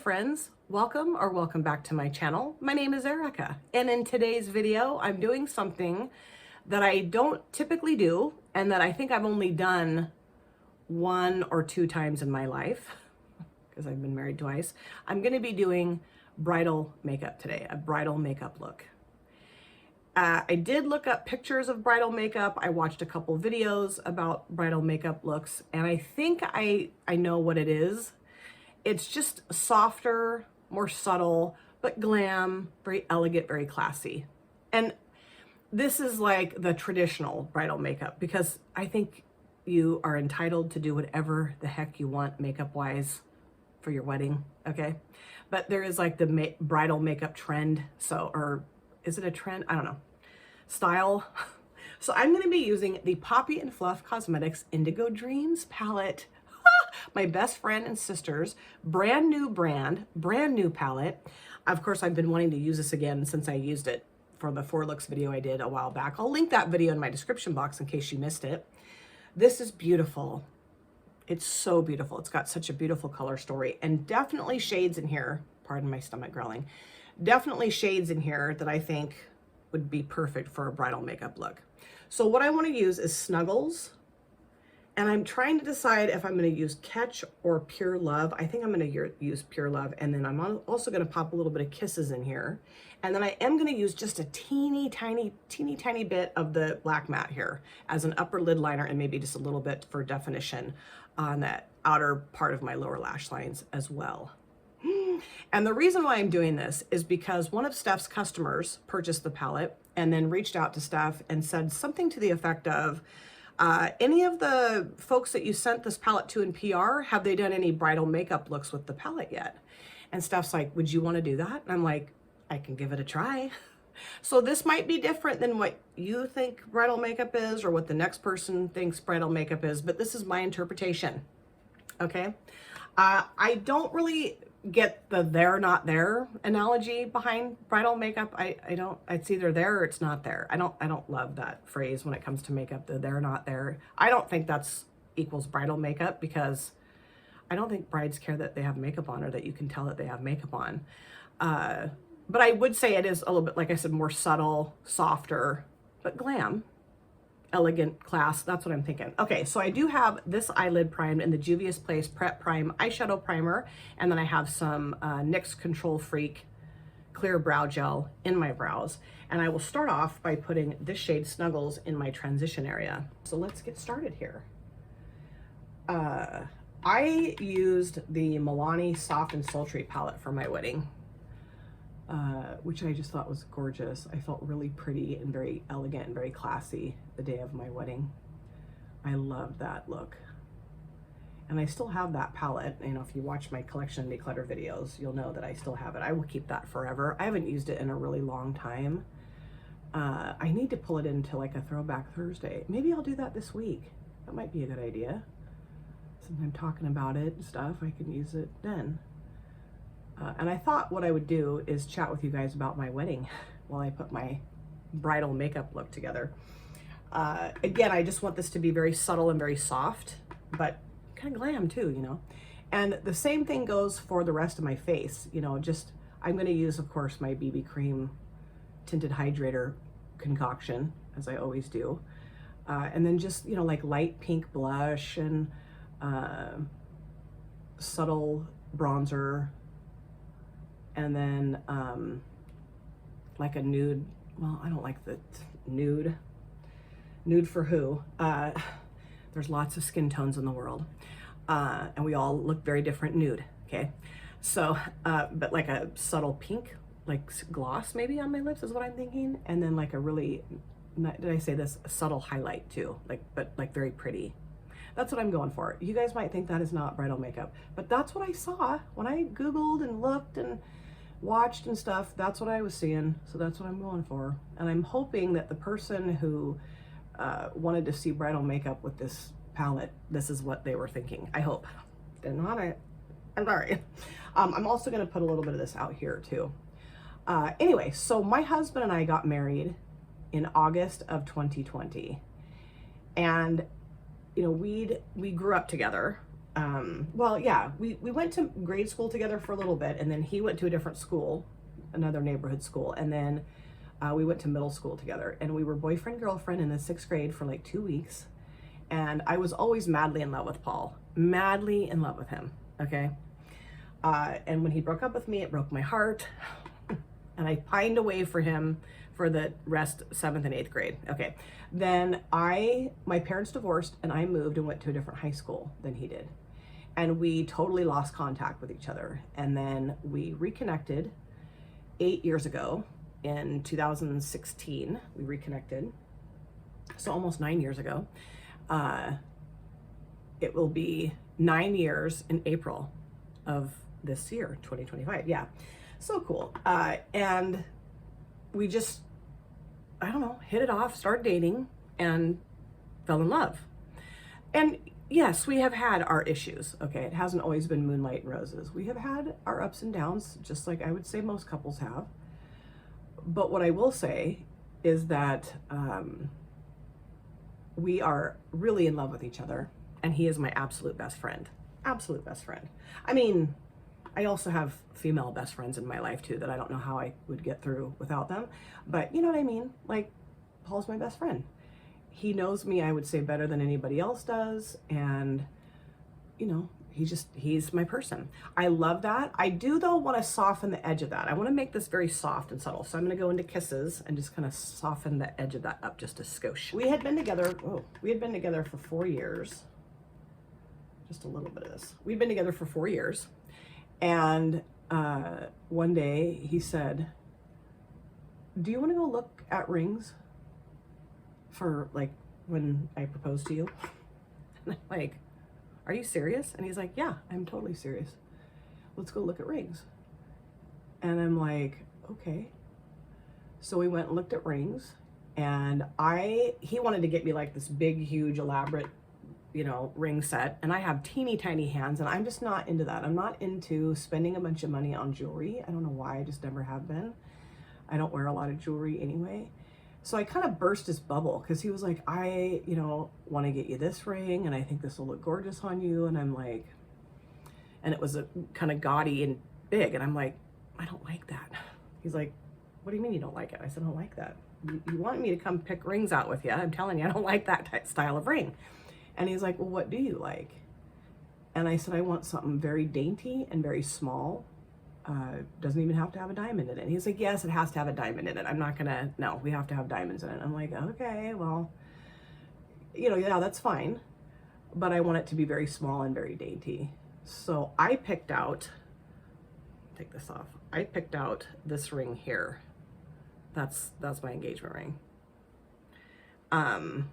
friends, welcome back to my channel. My name is Erica, and in today's video I'm doing something that I don't typically do and that I think I've only done 1 or 2 times in my life because I've been married twice. I'm going to be doing bridal makeup today, a bridal makeup look. I did look up pictures of bridal makeup. I watched a couple videos about bridal makeup looks, and I think I know what it is. It's just softer, more subtle, but glam, very elegant, very classy. And this is like the traditional bridal makeup because I think you are entitled to do whatever the heck you want makeup-wise for your wedding, okay? But there is like the bridal makeup trend, or is it a trend? I don't know. Style. So I'm going to be using the Poppy and Fluff Cosmetics Indigo Dreams palette. My best friend and sister's brand new brand, brand new palette. Of course, I've been wanting to use this again since I used it for the 4 looks video I did a while back. I'll link that video in my description box in case you missed it. This is beautiful. It's so beautiful. It's got such a beautiful color story and definitely shades in here. Pardon my stomach growling. Definitely shades in here that I think would be perfect for a bridal makeup look. So what I want to use is Snuggles. And I'm trying to decide if I'm going to use Catch or Pure Love. I think I'm going to use Pure Love. And then I'm also going to pop a little bit of Kisses in here. And then I am going to use just a teeny tiny bit of the black matte here as an upper lid liner, and maybe just a little bit for definition on that outer part of my lower lash lines as well. And the reason why I'm doing this is because one of Steph's customers purchased the palette and then reached out to Steph and said something to the effect of, any of the folks that you sent this palette to in PR, have they done any bridal makeup looks with the palette yet? And Steph's like, would you want to do that? And I'm like, I can give it a try. So this might be different than what you think bridal makeup is or what the next person thinks bridal makeup is, but this is my interpretation, okay? I don't really get the they're not there analogy behind bridal makeup. I don't, it's either there or it's not there. I don't love that phrase when it comes to makeup, the they're not there. I don't think that's equals bridal makeup because I don't think brides care that they have makeup on or that you can tell that they have makeup on. But I would say it is a little bit, like I said, more subtle, softer, but glam. Elegant, class, that's what I'm thinking. Okay, so I do have this eyelid primed in the Juvia's Place Prep Prime eyeshadow primer, and then I have some NYX Control Freak clear brow gel in my brows. And I will start off by putting this shade Snuggles in my transition area. So let's get started here. I used the Milani Soft and Sultry palette for my wedding, which I just thought was gorgeous. I felt really pretty and very elegant and very classy the day of my wedding. I loved that look. And I still have that palette. You know, if you watch my collection declutter videos, you'll know that I still have it. I will keep that forever. I haven't used it in a really long time. I need to pull it into like a Throwback Thursday. Maybe I'll do that this week. That might be a good idea. Since I'm talking about it and stuff, I can use it then. And I thought what I would do is chat with you guys about my wedding while I put my bridal makeup look together. Again, I just want this to be very subtle and very soft, but kind of glam too, you know. And the same thing goes for the rest of my face. You know, just, I'm going to use, of course, my BB Cream Tinted Hydrator concoction, as I always do. And then just, you know, like light pink blush and subtle bronzer. And then like a nude, well, I don't like the nude for who. There's lots of skin tones in the world, and we all look very different nude, okay? So, but like a subtle pink, like gloss maybe on my lips is what I'm thinking, and then like a really, did I say this, a subtle highlight too, like, but like very pretty. That's what I'm going for. You guys might think that is not bridal makeup, but that's what I saw when I Googled and looked and watched and stuff. That's what I was seeing, so that's what I'm going for. And I'm hoping that the person who wanted to see bridal makeup with this palette, this is what they were thinking. I hope. They're not it. I'm sorry. I'm also going to put a little bit of this out here too. Anyway, so my husband and I got married in August of 2020, and you know, we grew up together. well, yeah, we went to grade school together for a little bit, and then he went to a different school, another neighborhood school, and then we went to middle school together, and we were boyfriend girlfriend in the 6th grade for like 2 weeks. And I was always madly in love with Paul, madly in love with him. Okay. And when he broke up with me, it broke my heart, and I pined away for him for the rest 7th and 8th grade. Okay. Then my parents divorced, and I moved and went to a different high school than he did. And we totally lost contact with each other. And then we reconnected 8 years ago in 2016. We reconnected. So almost 9 years ago. It will be 9 years in April of this year, 2025. Yeah. So cool. And we just, I don't know, hit it off, started dating, and fell in love. And yes, we have had our issues. Okay. It hasn't always been moonlight and roses. We have had our ups and downs, just like I would say most couples have. But what I will say is that we are really in love with each other, and he is my absolute best friend. Absolute best friend. I mean, I also have female best friends in my life too that I don't know how I would get through without them. But you know what I mean? Like, Paul's my best friend. He knows me, I would say, better than anybody else does. And, you know, he's my person. I love that. I do, though, want to soften the edge of that. I want to make this very soft and subtle. So I'm going to go into kisses and just kind of soften the edge of that up just a skosh. We had been together for 4 years. Just a little bit of this. We'd been together for 4 years. And one day he said, do you want to go look at rings for, like, when I propose to you? And I'm like, are you serious? And he's like, yeah, I'm totally serious. Let's go look at rings. And I'm like, okay. So we went and looked at rings, and he wanted to get me like this big, huge, elaborate, you know, ring set. And I have teeny tiny hands, and I'm just not into that. I'm not into spending a bunch of money on jewelry. I don't know why, I just never have been. I don't wear a lot of jewelry anyway. So I kind of burst his bubble, because he was like, I, you know, want to get you this ring, and I think this will look gorgeous on you. And I'm like, and it was a kind of gaudy and big. And I'm like, I don't like that. He's like, what do you mean you don't like it? I said, I don't like that. You want me to come pick rings out with you. I'm telling you, I don't like that style of ring. And he's like, well, what do you like? And I said, I want something very dainty and very small. Doesn't even have to have a diamond in it. And he's like, yes, it has to have a diamond in it. I'm not gonna, no, we have to have diamonds in it. I'm like, okay, well, you know, yeah, that's fine. But I want it to be very small and very dainty. So I picked out, take this off. I picked out this ring here. That's my engagement ring. And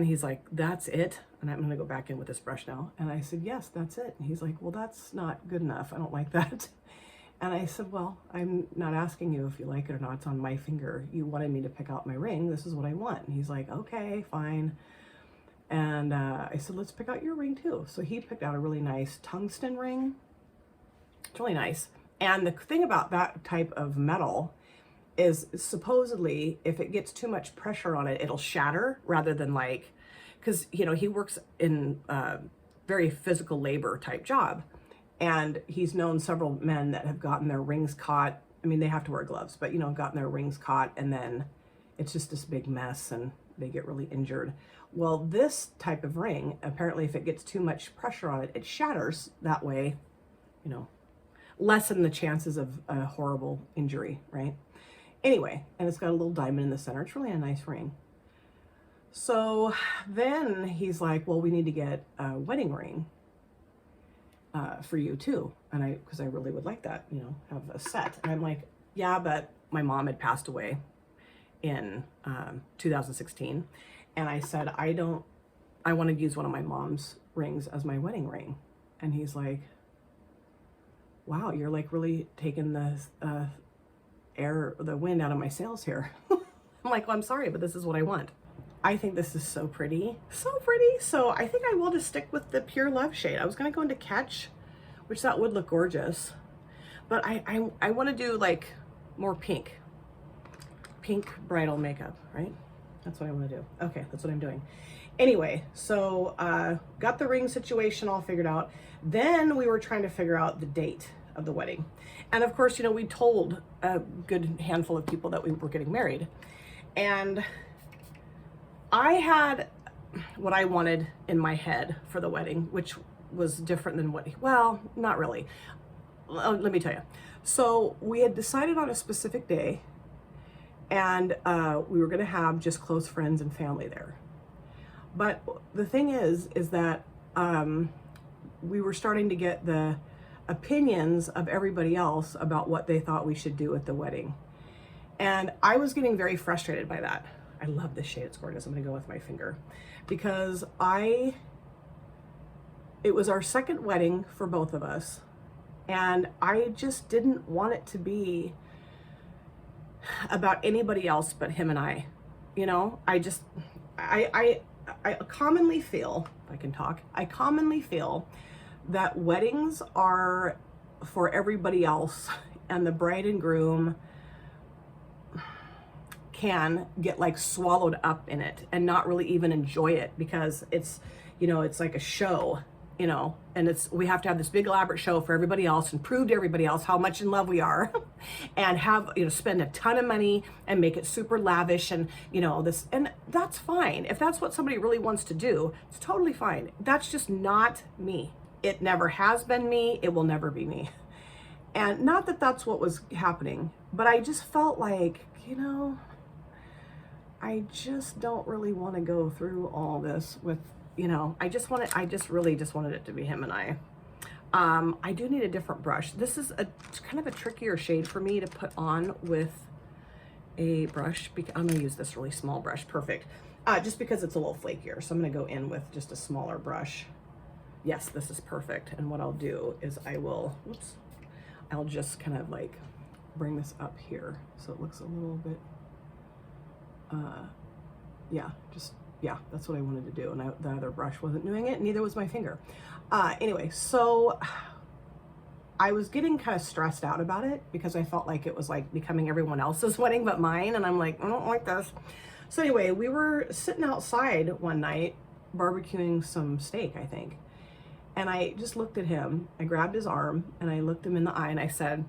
he's like, that's it? And I'm gonna go back in with this brush now. And I said, yes, that's it. And he's like, well, that's not good enough. I don't like that. And I said, well, I'm not asking you if you like it or not. It's on my finger. You wanted me to pick out my ring. This is what I want. And he's like, okay, fine. And I said, let's pick out your ring too. So he picked out a really nice tungsten ring. It's really nice. And the thing about that type of metal is supposedly if it gets too much pressure on it, it'll shatter, rather than like, because, you know, he works in very physical labor type job. And he's known several men that have gotten their rings caught. I mean, they have to wear gloves, but, you know, gotten their rings caught, and then it's just this big mess and they get really injured. Well, this type of ring, apparently if it gets too much pressure on it, it shatters. That way, you know, lessen the chances of a horrible injury, right? Anyway, and it's got a little diamond in the center. It's really a nice ring. So then he's like, well, we need to get a wedding ring for you too. And because I really would like that, you know, have a set. And I'm like, yeah, but my mom had passed away in 2016. And I said, I want to use one of my mom's rings as my wedding ring. And he's like, wow, you're like really taking the wind out of my sails here. I'm like, well, I'm sorry, but this is what I want. I think this is so pretty, so pretty. So I think I will just stick with the Pure Love shade. I was gonna go into Catch, which that would look gorgeous, but I want to do like more pink bridal makeup, right? That's what I want to do. Okay, that's what I'm doing. Anyway, so got the ring situation all figured out. Then we were trying to figure out the date of the wedding. And of course, you know, we told a good handful of people that we were getting married. And I had what I wanted in my head for the wedding, which was different than what, well, not really. Let me tell you. So we had decided on a specific day, and we were going to have just close friends and family there. But the thing is that we were starting to get the opinions of everybody else about what they thought we should do at the wedding. And I was getting very frustrated by that. I love this shade, it's gorgeous. I'm gonna go with my finger. Because it was our second wedding for both of us. And I just didn't want it to be about anybody else but him and I. You know, I commonly feel, if I can talk, I commonly feel that weddings are for everybody else, and the bride and groom can get like swallowed up in it and not really even enjoy it, because it's, you know, it's like a show, you know, and we have to have this big elaborate show for everybody else and prove to everybody else how much in love we are and have, you know, spend a ton of money and make it super lavish and, you know, this, and that's fine. If that's what somebody really wants to do, it's totally fine. That's just not me. It never has been me. It will never be me. And not that that's what was happening, but I just felt like, you know, I just don't really want to go through all this with, you know, I really just wanted it to be him and I. I do need a different brush. This is a kind of a trickier shade for me to put on with a brush. I'm gonna use this really small brush, perfect. Just because it's a little flakier. So I'm gonna go in with just a smaller brush. Yes, this is perfect. And what I'll do is I'll just kind of like bring this up here so it looks a little bit, yeah, that's what I wanted to do. And the other brush wasn't doing it, neither was my finger. Anyway, so I was getting kind of stressed out about it because I felt like it was like becoming everyone else's wedding but mine. And I'm like, I don't like this. So anyway, we were sitting outside one night barbecuing some steak, I think. And I just looked at him, I grabbed his arm and I looked him in the eye and I said,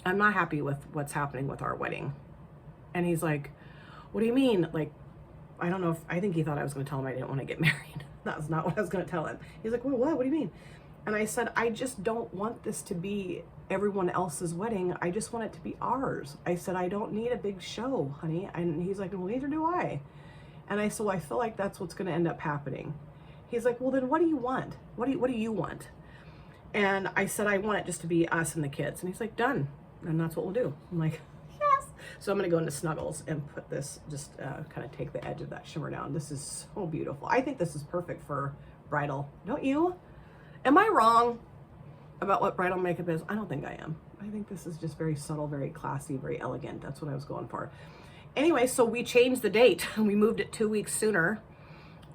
I'm not happy with what's happening with our wedding. And he's like, what do you mean? Like, I don't know I think he thought I was gonna tell him I didn't want to get married. That was not what I was gonna tell him. He's like, well, what do you mean? And I said, I just don't want this to be everyone else's wedding. I just want it to be ours. I said, I don't need a big show, honey. And he's like, well, neither do I. And I said, well, I feel like that's what's gonna end up happening. He's like, well, then what do you want? What do you want? And I said, I want it just to be us and the kids. And he's like, done. And that's what we'll do. I'm like, yes. So I'm gonna go into Snuggles and put this, just kind of take the edge of that shimmer down. This is so beautiful. I think this is perfect for bridal. Don't you? Am I wrong about what bridal makeup is? I don't think I am. I think this is just very subtle, very classy, very elegant. That's what I was going for. Anyway, so we changed the date. We moved it 2 weeks sooner.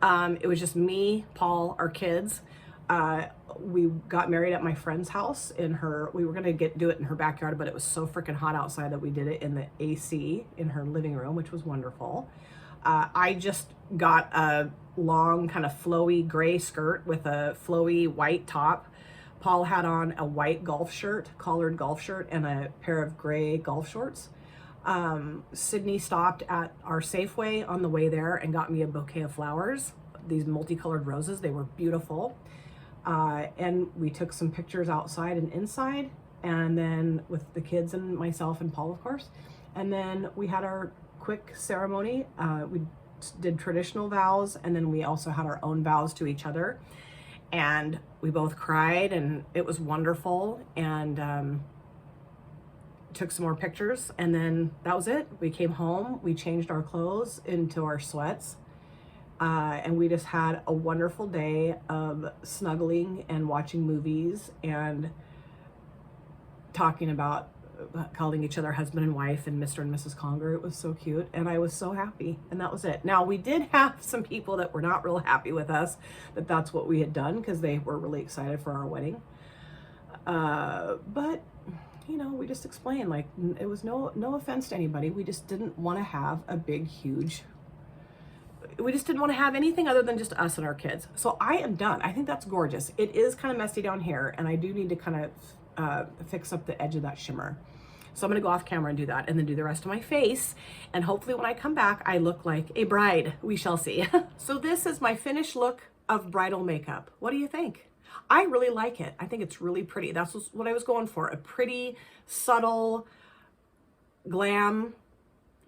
It was just me, Paul, our kids. We got married at my friend's house we were gonna do it in her backyard, but it was so freaking hot outside that we did it in the AC in her living room, which was wonderful. I just got a long kind of flowy gray skirt with a flowy white top. Paul had on a white golf shirt, collared golf shirt, and a pair of gray golf shorts. Sydney stopped at our Safeway on the way there and got me a bouquet of flowers, these multicolored roses. They were beautiful. And we took some pictures outside and inside, and then with the kids and myself and Paul, of course. And then we had our quick ceremony. We did traditional vows, and then we also had our own vows to each other. And we both cried, and it was wonderful. And took some more pictures, and then that was it. We came home, we changed our clothes into our sweats, and we just had a wonderful day of snuggling and watching movies and talking about calling each other husband and wife and Mr. and Mrs. Conger. It was so cute, and I was so happy, and that was it. Now, we did have some people that were not real happy with us that that's what we had done, because they were really excited for our wedding. But you know, we just explained, like, it was no offense to anybody. We just didn't want to have a big, huge, we just didn't want to have anything other than just us and our kids. So I am done. I think that's gorgeous. It is kind of messy down here, and I do need to kind of fix up the edge of that shimmer. So I'm gonna go off camera and do that, and then do the rest of my face. And hopefully when I come back, I look like a bride. We shall see. So this is my finished look of bridal makeup. What do you think? I really like it. I think it's really pretty. That's what I was going for. A pretty, subtle, glam,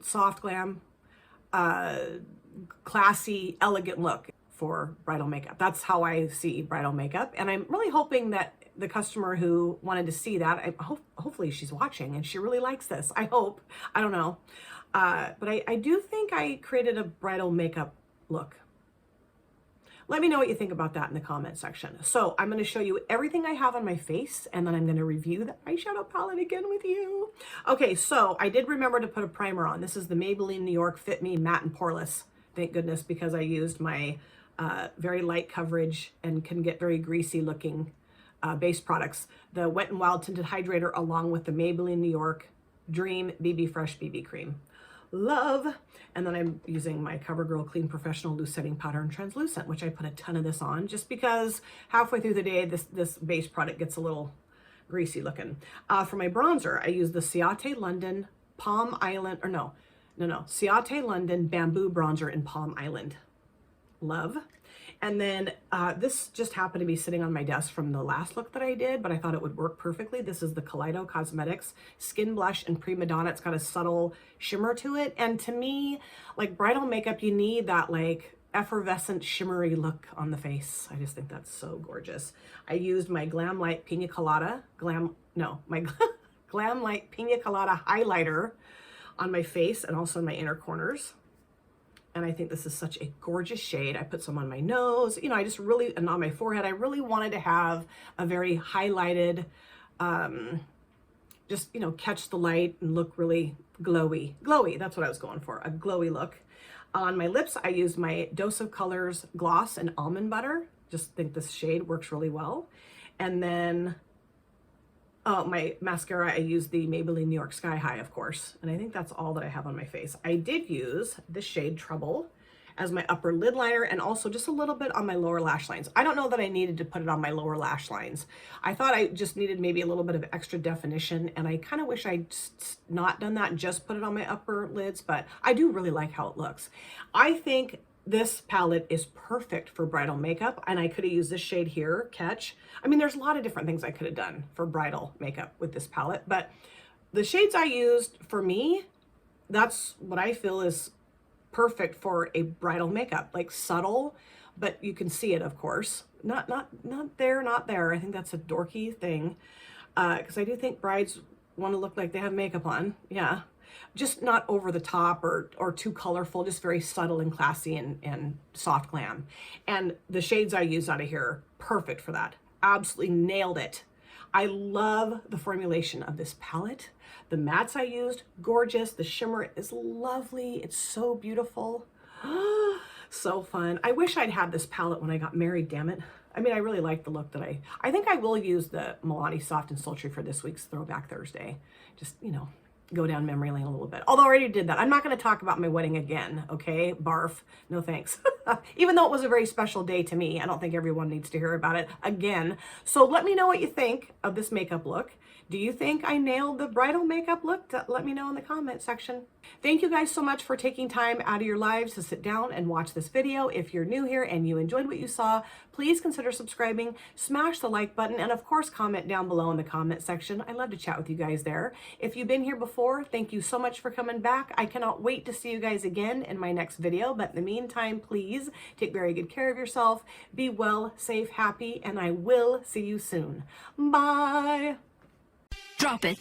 soft glam, classy, elegant look for bridal makeup. That's how I see bridal makeup. And I'm really hoping that the customer who wanted to see that, hopefully she's watching and she really likes this. I hope. I don't know. But I do think I created a bridal makeup look. Let me know what you think about that in the comment section. So I'm going to show you everything I have on my face, and then I'm going to review the eyeshadow palette again with you. Okay, so I did remember to put a primer on. This is the Maybelline New York Fit Me Matte and Poreless. Thank goodness, because I used my very light coverage and can get very greasy looking base products. The Wet n Wild Tinted Hydrator along with the Maybelline New York Dream BB Fresh BB Cream. Love. And then I'm using my CoverGirl Clean Professional Loose Setting Powder in Translucent, which I put a ton of this on just because halfway through the day, this base product gets a little greasy looking. For my bronzer, I use the Ciate London Palm Island, or no, Ciate London Bamboo Bronzer in Palm Island. Love. And then this just happened to be sitting on my desk from the last look that I did, but I thought it would work perfectly. This is the Kaleido Cosmetics Skin Blush in Prima Donna. It's got a subtle shimmer to it. And to me, like bridal makeup, you need that like effervescent shimmery look on the face. I just think that's so gorgeous. I used my Glam Light Pina Colada, my Glam Light Pina Colada highlighter on my face and also in my inner corners. And I think this is such a gorgeous shade. I put some on my nose, you know, I just really, and on my forehead, I really wanted to have a very highlighted, just, you know, catch the light and look really glowy. Glowy, that's what I was going for, a glowy look. On my lips, I used my Dose of Colors Gloss and Almond Butter. Just think this shade works really well. And then, my mascara, I used the Maybelline New York Sky High, of course. And I think that's all that I have on my face. I did use the shade Trouble as my upper lid liner and also just a little bit on my lower lash lines. I don't know that I needed to put it on my lower lash lines. I thought I just needed maybe a little bit of extra definition, and I kind of wish I'd not done that and just put it on my upper lids, but I do really like how it looks. I think this palette is perfect for bridal makeup, and I could have used this shade here, Catch. I mean, there's a lot of different things I could have done for bridal makeup with this palette, but the shades I used, for me, that's what I feel is perfect for a bridal makeup, like subtle, but you can see it, of course. Not there, not there. I think that's a dorky thing, because I do think brides want to look like they have makeup on. Yeah. Just not over the top or too colorful, just very subtle and classy and soft glam. And the shades I use out of here, perfect for that. Absolutely nailed it. I love the formulation of this palette. The mattes I used, gorgeous. The shimmer is lovely. It's so beautiful. So fun. I wish I'd had this palette when I got married, damn it. I mean, I really like the look that I think I will use the Milani Soft and Sultry for this week's Throwback Thursday. Just, you know, go down memory lane a little bit. Although I already did that. I'm not going to talk about my wedding again, okay? Barf. No thanks. Even though it was a very special day to me, I don't think everyone needs to hear about it again. So let me know what you think of this makeup look. Do you think I nailed the bridal makeup look? Let me know in the comment section. Thank you guys so much for taking time out of your lives to sit down and watch this video. If you're new here and you enjoyed what you saw, please consider subscribing, smash the like button, and of course, comment down below in the comment section. I love to chat with you guys there. If you've been here before, thank you so much for coming back. I cannot wait to see you guys again in my next video. But in the meantime, please take very good care of yourself. Be well, safe, happy, and I will see you soon. Bye. Drop it.